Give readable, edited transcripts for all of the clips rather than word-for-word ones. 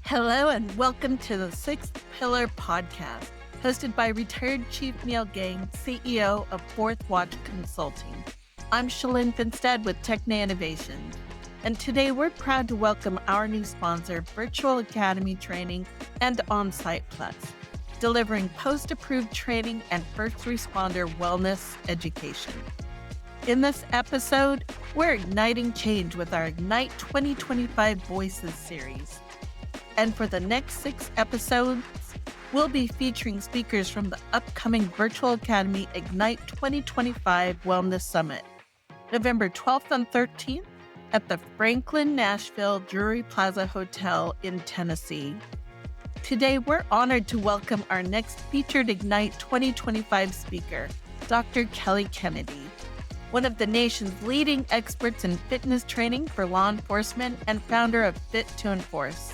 Hello and welcome to the Sixth Pillar Podcast, hosted by retired Chief Neil Gang, CEO of Fourth Watch Consulting. I'm Shalyn Finstead with Techne Innovations, and today we're proud to welcome our new sponsor, Virtual Academy Training and OnSite Plus, delivering post-approved training and first responder wellness education. In this episode, we're igniting change with our Ignite 2025 Voices series. And for the next 6 episodes, we'll be featuring speakers from the upcoming Virtual Academy Ignite 2025 Wellness Summit, November 12th and 13th at the Franklin Nashville Drury Plaza Hotel in Tennessee. Today, we're honored to welcome our next featured Ignite 2025 speaker, Dr. Kelly Kennedy, one of the nation's leading experts in fitness training for law enforcement and founder of Fit to Enforce.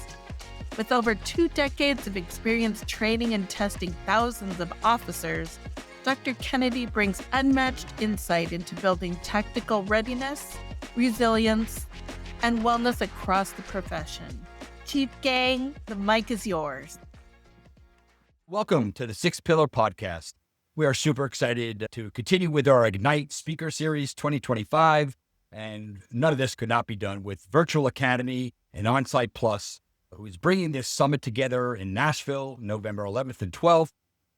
With over 2 decades of experience training and testing thousands of officers, Dr. Kennedy brings unmatched insight into building tactical readiness, resilience, and wellness across the profession. Chief Gang, the mic is yours. Welcome to the Sixth Pillar Podcast. We are super excited to continue with our Ignite Speaker Series 2025, and none of this could not be done with Virtual Academy and OnSite Plus, who is bringing this summit together in Nashville, November 11th and 12th.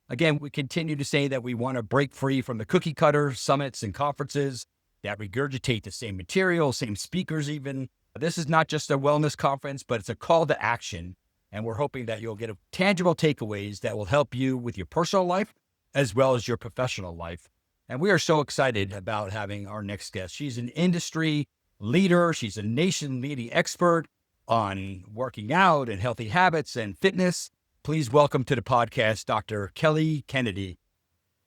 Again, we continue to say that we want to break free from the cookie cutter summits and conferences that regurgitate the same material, same speakers even. This is not just a wellness conference, but it's a call to action. And we're hoping that you'll get tangible takeaways that will help you with your personal life as well as your professional life. And we are so excited about having our next guest. She's an industry leader. She's a nation-leading expert on working out and healthy habits and fitness. Please welcome to the podcast, Dr. Kelly Kennedy.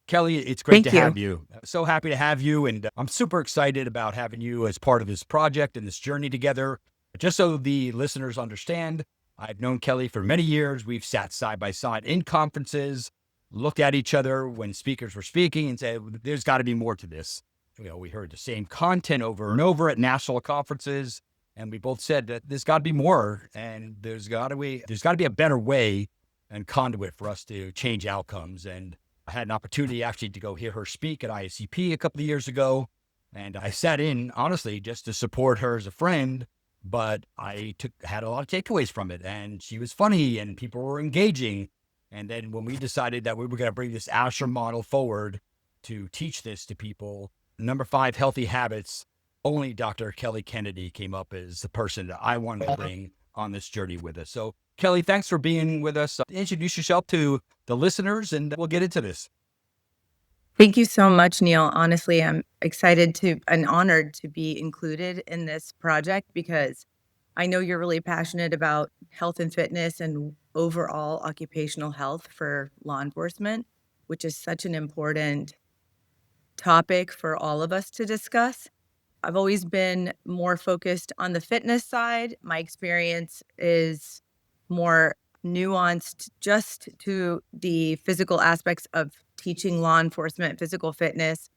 Kelly, it's great to have you. So happy to have you. And I'm super excited about having you as part of this project and this journey together. Just so the listeners understand, I've known Kelly for many years. We've sat side by side in conferences, looked at each other when speakers were speaking and said, there's got to be more to this. We heard the same content over and over at national conferences. And we both said that there's got to be more, and there's got to be a better way and conduit for us to change outcomes. And I had an opportunity actually to go hear her speak at ISCP a couple of years ago, and I sat in honestly just to support her as a friend. But I had a lot of takeaways from it, and she was funny, and people were engaging. And then when we decided that we were going to bring this Asher model forward to teach this to people, number 5, healthy habits. Only Dr. Kelly Kennedy came up as the person that I wanted to bring on this journey with us. So, Kelly, thanks for being with us. Introduce yourself to the listeners, and we'll get into this. Thank you so much, Neil. Honestly, I'm excited and honored to be included in this project because I know you're really passionate about health and fitness and overall occupational health for law enforcement, which is such an important topic for all of us to discuss. I've always been more focused on the fitness side. My experience is more nuanced just to the physical aspects of teaching law enforcement physical fitness.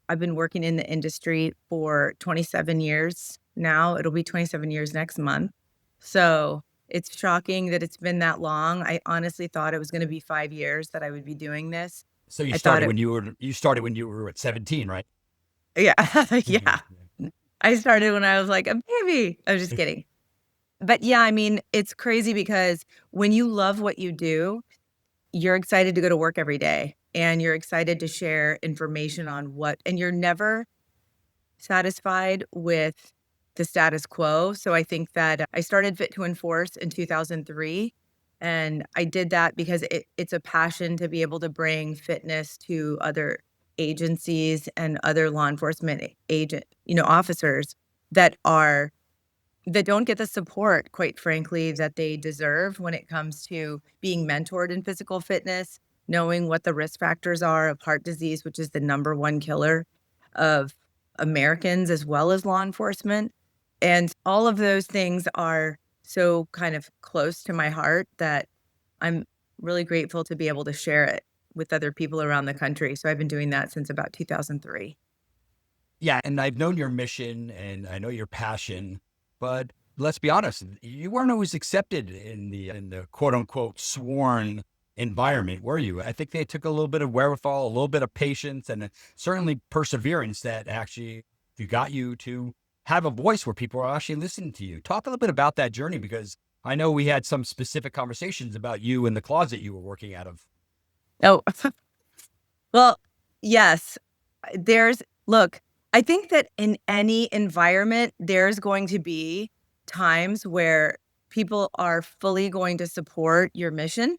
I've been working in the industry for 27 years now. It'll be 27 years next month. So it's shocking that it's been that long. I honestly thought it was going to be 5 years that I would be doing this. So you started when you were at 17, right? Yeah. Yeah. I started when I was like a baby. I was just kidding. But yeah, I mean, it's crazy because when you love what you do, you're excited to go to work every day and you're excited to share information on and you're never satisfied with the status quo. So I think that I started Fit to Enforce in 2003. And I did that because it's a passion to be able to bring fitness to other agencies and other law enforcement officers that don't get the support, quite frankly, that they deserve when it comes to being mentored in physical fitness, knowing what the risk factors are of heart disease, which is the number 1 killer of Americans as well as law enforcement. And all of those things are so kind of close to my heart that I'm really grateful to be able to share it with other people around the country. So I've been doing that since about 2003. Yeah, and I've known your mission and I know your passion, but let's be honest, you weren't always accepted in the quote unquote sworn environment, were you? I think they took a little bit of wherewithal, a little bit of patience, and certainly perseverance that actually got you to have a voice where people are actually listening to you. Talk a little bit about that journey, because I know we had some specific conversations about you in the closet you were working out of. Oh, well, yes. Look, I think that in any environment, there's going to be times where people are fully going to support your mission.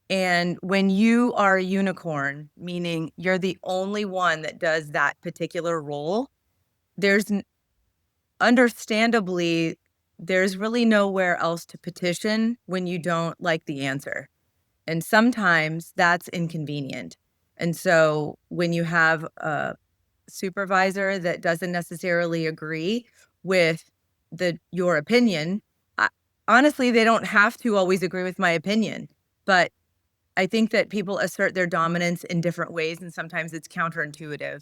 And when you are a unicorn, meaning you're the only one that does that particular role, there's understandably, there's really nowhere else to petition when you don't like the answer. And sometimes that's inconvenient. And so when you have a supervisor that doesn't necessarily agree with your opinion, I, honestly, they don't have to always agree with my opinion. But I think that people assert their dominance in different ways, and sometimes it's counterintuitive.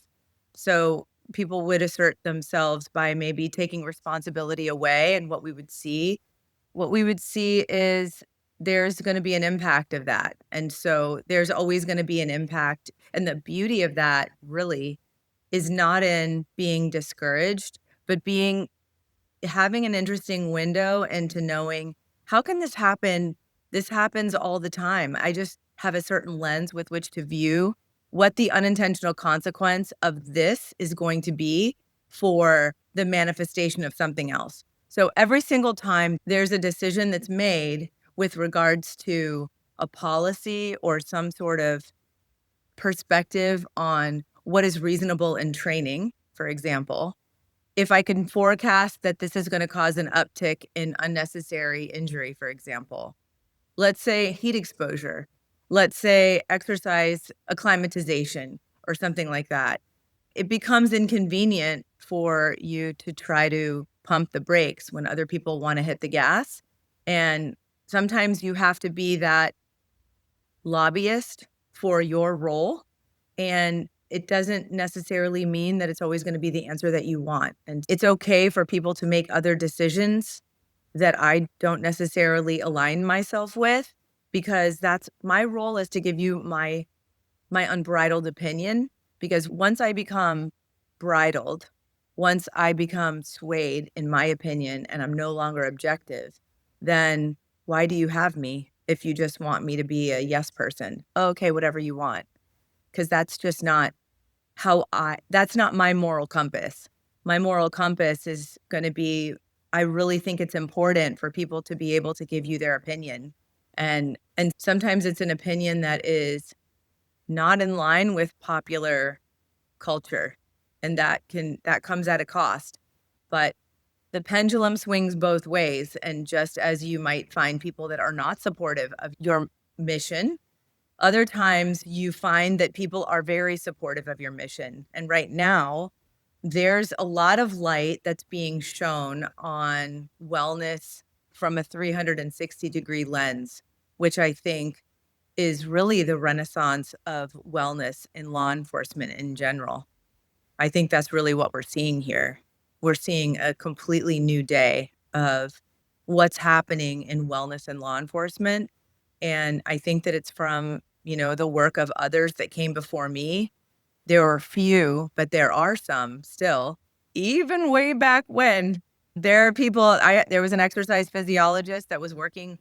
So people would assert themselves by maybe taking responsibility away, and what we would see is there's going to be an impact of that. And so there's always going to be an impact. And the beauty of that really is not in being discouraged, but having an interesting window into knowing, how can this happen? This happens all the time. I just have a certain lens with which to view what the unintentional consequence of this is going to be for the manifestation of something else. So every single time there's a decision that's made with regards to a policy or some sort of perspective on what is reasonable in training, for example, if I can forecast that this is going to cause an uptick in unnecessary injury, for example, let's say heat exposure, let's say exercise acclimatization or something like that, it becomes inconvenient for you to try to pump the brakes when other people want to hit the gas. And sometimes you have to be that lobbyist for your role. And it doesn't necessarily mean that it's always going to be the answer that you want. And it's okay for people to make other decisions that I don't necessarily align myself with, because that's my role, is to give you my unbridled opinion. Because once I become bridled, once I become swayed in my opinion and I'm no longer objective, then why do you have me if you just want me to be a yes person? Okay, whatever you want. Because that's just not that's not my moral compass. My moral compass is going to be, I really think it's important for people to be able to give you their opinion. And sometimes it's an opinion that is not in line with popular culture, and that comes at a cost. But the pendulum swings both ways, and just as you might find people that are not supportive of your mission, other times you find that people are very supportive of your mission. And right now, there's a lot of light that's being shown on wellness from a 360-degree lens, which I think is really the renaissance of wellness in law enforcement in general. I think that's really what we're seeing here. We're seeing a completely new day of what's happening in wellness and law enforcement. And I think that it's from, the work of others that came before me. There are few, but there are some still. Even way back when, there are people, there was an exercise physiologist that was working,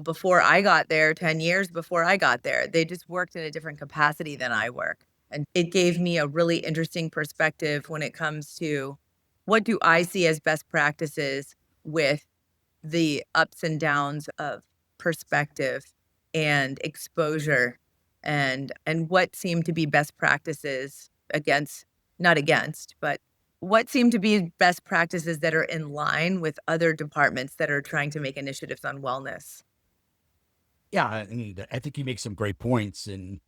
before I got there, 10 years before I got there. They just worked in a different capacity than I work. And it gave me a really interesting perspective when it comes to, what do I see as best practices with the ups and downs of perspective and exposure, and what seem to be best practices not against, but what seem to be best practices that are in line with other departments that are trying to make initiatives on wellness. Yeah, and I think you make some great points. And,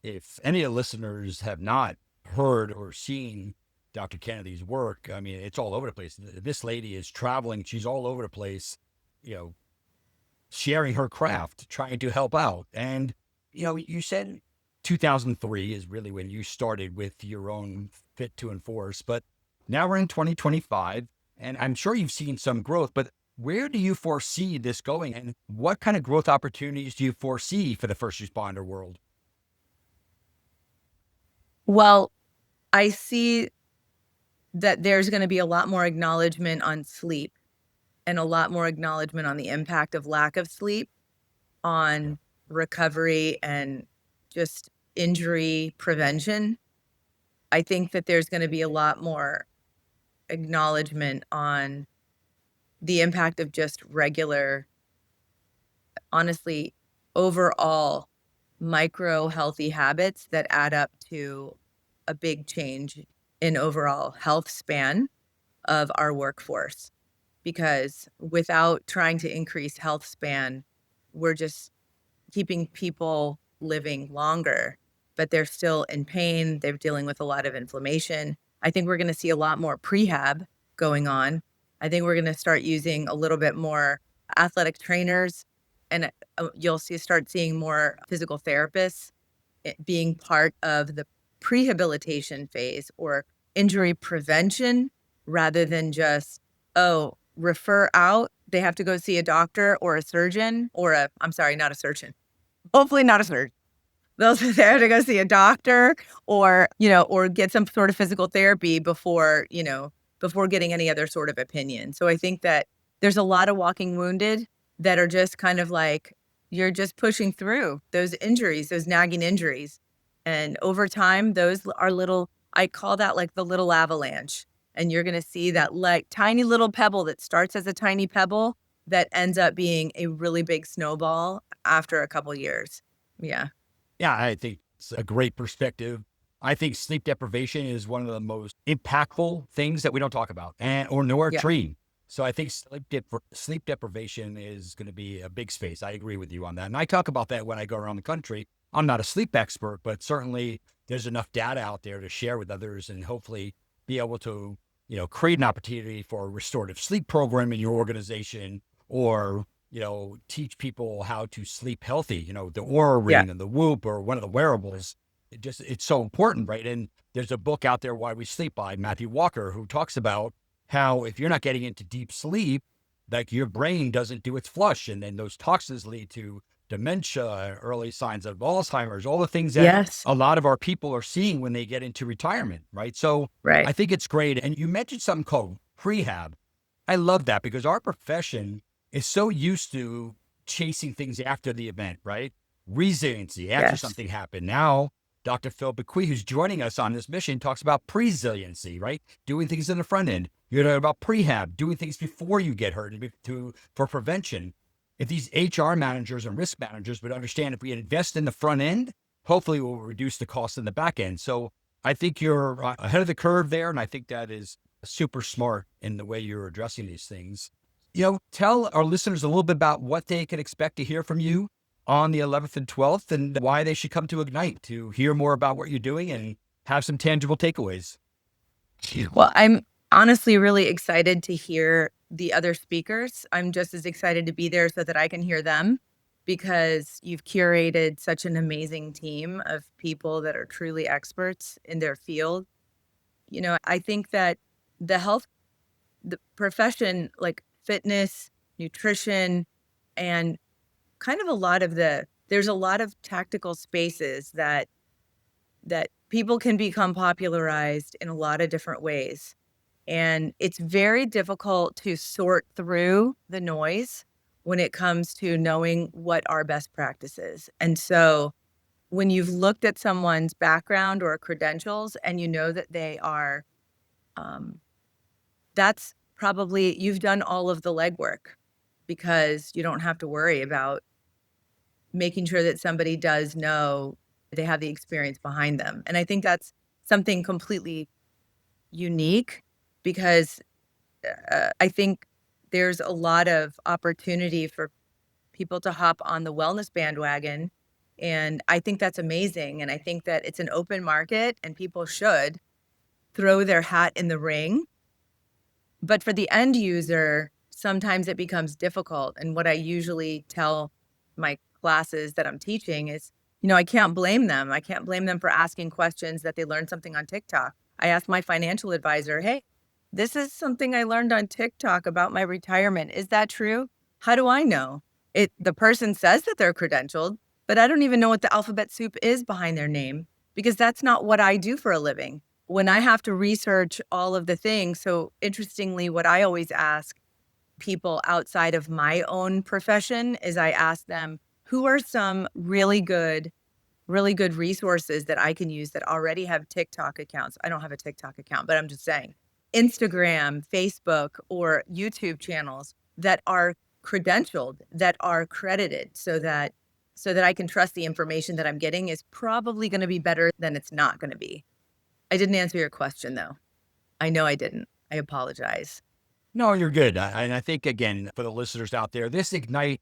if any of the listeners have not heard or seen Dr. Kennedy's work, I mean, it's all over the place. This lady is traveling. She's all over the place, you know, sharing her craft, trying to help out. And, you said 2003 is really when you started with your own Fit to Enforce, but now we're in 2025. And I'm sure you've seen some growth, but where do you foresee this going? And what kind of growth opportunities do you foresee for the first responder world? Well, I see that there's going to be a lot more acknowledgement on sleep and a lot more acknowledgement on the impact of lack of sleep on recovery and just injury prevention. I think that there's going to be a lot more acknowledgement on the impact of just regular, honestly, overall micro healthy habits that add up to a big change in overall health span of our workforce. Because without trying to increase health span, we're just keeping people living longer, but they're still in pain. They're dealing with a lot of inflammation. I think we're going to see a lot more prehab going on. I think we're going to start using a little bit more athletic trainers, and you'll start seeing more physical therapists being part of the prehabilitation phase or injury prevention rather than just, oh, refer out. They have to go see a doctor or a surgeon or I'm sorry, not a surgeon. Hopefully not a surgeon. They'll they have to go see a doctor or, or get some sort of physical therapy before, before getting any other sort of opinion. So I think that there's a lot of walking wounded that are just kind of like, you're just pushing through those injuries, those nagging injuries. And over time, those are little, I call that like the little avalanche. And you're going to see that like tiny little pebble that starts as a tiny pebble that ends up being a really big snowball after a couple years. Yeah. Yeah, I think it's a great perspective. I think sleep deprivation is one of the most impactful things that we don't talk about or nor Yeah. treat. So I think sleep deprivation is going to be a big space. I agree with you on that. And I talk about that when I go around the country. I'm not a sleep expert, but certainly there's enough data out there to share with others and hopefully be able to, create an opportunity for a restorative sleep program in your organization or teach people how to sleep healthy, the Aura Yeah. Ring and the Whoop or one of the wearables. It's so important, right? And there's a book out there, Why We Sleep by Matthew Walker, who talks about how if you're not getting into deep sleep, like your brain doesn't do its flush. And then those toxins lead to dementia, early signs of Alzheimer's, all the things that Yes. a lot of our people are seeing when they get into retirement, right? So Right. I think it's great. And you mentioned something called prehab. I love that because our profession is so used to chasing things after the event, right? Resiliency after Yes. something happened. Now, Dr. Phil Bequee, who's joining us on this mission, talks about presiliency, right? Doing things in the front end. You're talking about prehab, doing things before you get hurt for prevention. If these HR managers and risk managers would understand if we invest in the front end, hopefully we'll reduce the cost in the back end. So I think you're ahead of the curve there. And I think that is super smart in the way you're addressing these things. Tell our listeners a little bit about what they can expect to hear from you on the 11th and 12th and why they should come to Ignite to hear more about what you're doing and have some tangible takeaways. Well, I'm honestly really excited to hear the other speakers. I'm just as excited to be there so that I can hear them because you've curated such an amazing team of people that are truly experts in their field. I think that the profession, like fitness, nutrition, and kind of there's a lot of tactical spaces that people can become popularized in a lot of different ways. And it's very difficult to sort through the noise when it comes to knowing what are best practices. And so when you've looked at someone's background or credentials and you know that they are, um, that's probably, you've done all of the legwork because you don't have to worry about making sure that somebody does know they have the experience behind them. And I think that's something completely unique because I think there's a lot of opportunity for people to hop on the wellness bandwagon. And I think that's amazing. And I think that it's an open market and people should throw their hat in the ring. But for the end user, sometimes it becomes difficult. And what I usually tell my classes that I'm teaching is, I can't blame them. I can't blame them for asking questions that they learned something on TikTok. I asked my financial advisor, hey, This is something I learned on TikTok about my retirement. Is that true? How do I know? The person says that they're credentialed, but I don't even know what the alphabet soup is behind their name because that's not what I do for a living. When I have to research all of the things, so interestingly, what I always ask people outside of my own profession is I ask them, who are some really good resources that I can use that already have TikTok accounts? I don't have a TikTok account, but I'm just saying Instagram, Facebook, or YouTube channels that are credentialed, that are credited so that I can trust the information that I'm getting is probably going to be better than it's not going to be. I didn't answer your question though. I know I didn't. I apologize. No, you're good. And I think, again, for the listeners out there, this Ignite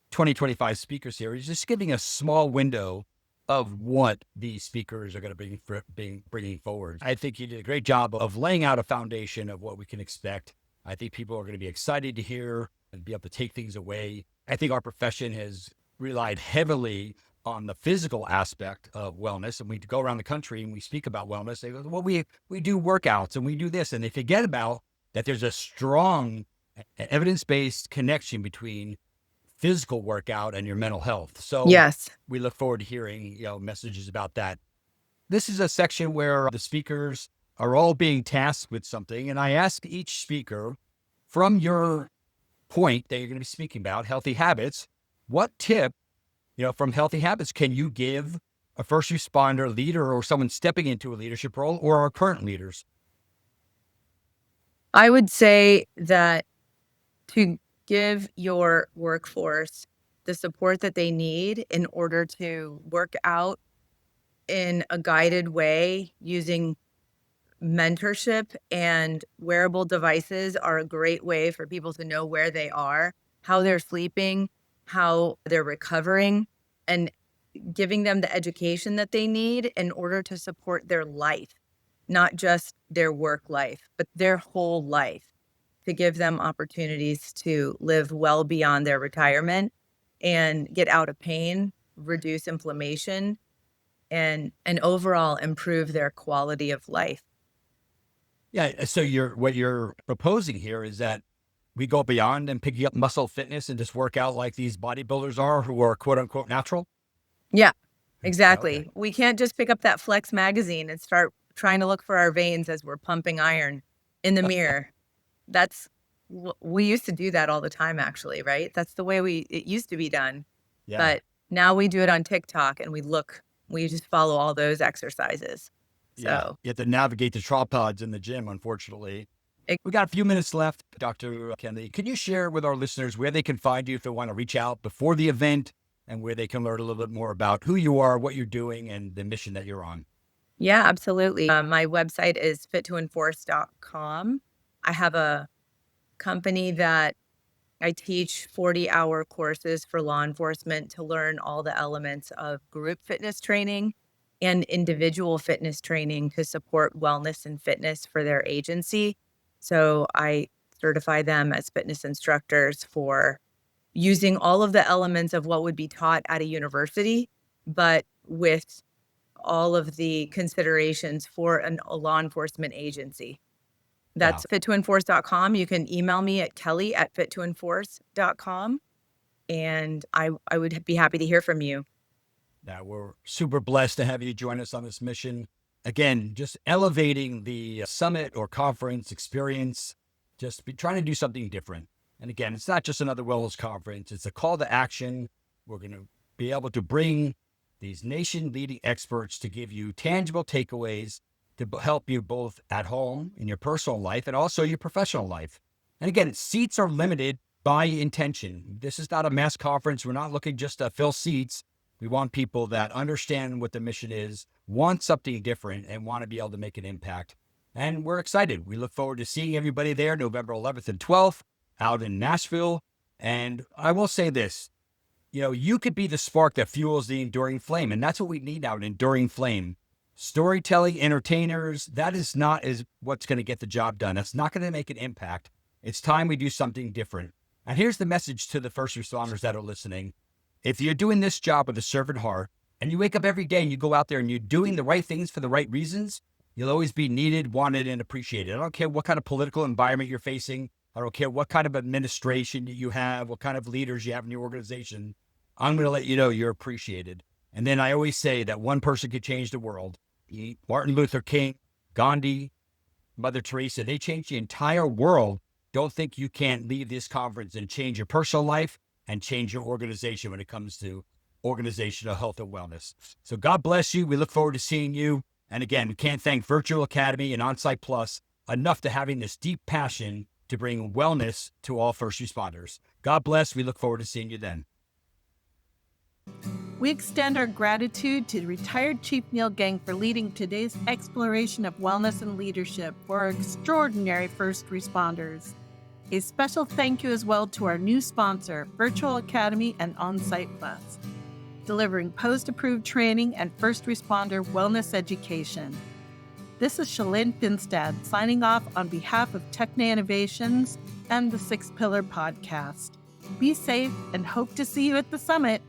2025 speaker series is giving a small window of what these speakers are going to be bringing forward. I think you did a great job of laying out a foundation of what we can expect. I think people are going to be excited to hear and be able to take things away. I think our profession has relied heavily on the physical aspect of wellness. And we go around the country and we speak about wellness. They go, well, we do workouts and we do this. And they forget about that there's a strong evidence-based connection between physical workout and your mental health. So Yes. we look forward to hearing, messages about that. This is a section where the speakers are all being tasked with something. And I ask each speaker, from your point that you're going to be speaking about, healthy habits, what tip, from healthy habits can you give a first responder leader or someone stepping into a leadership role or our current leaders? I would say that to give your workforce the support that they need in order to work out in a guided way using mentorship and wearable devices are a great way for people to know where they are, how they're sleeping, how they're recovering, and giving them the education that they need in order to support their life, not just their work life, but their whole life, to give them opportunities to live well beyond their retirement and get out of pain, reduce inflammation, and overall improve their quality of life. Yeah. So what you're proposing here is that we go beyond and picking up muscle fitness and just work out like these bodybuilders are who are quote unquote natural. Yeah, Okay. exactly. We can't just pick up that Flex magazine and start trying to look for our veins as we're pumping iron in the mirror. We used to do that all the time, actually, right? That's the way it used to be done. Yeah. But now we do it on TikTok and we just follow all those exercises. Yeah. So You have to navigate the tripods in the gym, unfortunately. it, We got a few minutes left. Dr. Kennedy, can you share with our listeners where they can find you if they want to reach out before the event and where they can learn a little bit more about who you are, what you're doing, and the mission that you're on? yeah, absolutely. My website is fit2enforce.com. I have a company that I teach 40-hour courses for law enforcement to learn all the elements of group fitness training and individual fitness training to support wellness and fitness for their agency. So I certify them as fitness instructors for using all of the elements of what would be taught at a university, but with all of the considerations for a law enforcement agency. Wow. That's fit2enforce.com. You can email me at kelly@fit2enforce.com, and I would be happy to hear from you. Now, we're super blessed to have you join us on this mission. Again, just elevating the summit or conference experience, just be trying to do something different. And again, it's not just another wellness conference. It's a call to action. We're going to be able to bring these nation-leading experts to give you tangible takeaways to help you both at home in your personal life and also your professional life. And again, seats are limited by intention. This is not a mass conference. We're not looking just to fill seats. We want people that understand what the mission is, want something different, and want to be able to make an impact. And we're excited. We look forward to seeing everybody there November 11th and 12th out in Nashville. And I will say this, you could be the spark that fuels the enduring flame. And that's what we need now, an enduring flame. Storytelling, entertainers, that is what's going to get the job done. That's not going to make an impact. It's time we do something different. And here's the message to the first responders that are listening. If you're doing this job with a servant heart and you wake up every day and you go out there and you're doing the right things for the right reasons, You'll always be needed, wanted, and appreciated. I don't care what kind of political environment you're facing. I don't care what kind of administration you have, what kind of leaders you have in your organization. I'm going to let you know you're appreciated. And then I always say that one person could change the world. Martin Luther King, Gandhi, Mother Teresa, they changed the entire world. Don't think you can't leave this conference and change your personal life and change your organization when it comes to organizational health and wellness. So God bless you. We look forward to seeing you. And again, we can't thank Virtual Academy and Onsite Plus enough to having this deep passion to bring wellness to all first responders. God bless. We look forward to seeing you then. We extend our gratitude to retired Chief Neil Gang for leading today's exploration of wellness and leadership for our extraordinary first responders. A special thank you as well to our new sponsor, Virtual Academy and Onsite Plus, delivering post-approved training and first responder wellness education. This is Shalyn Finstad signing off on behalf of Techne Innovations and the Six Pillar Podcast. Be safe and hope to see you at the summit.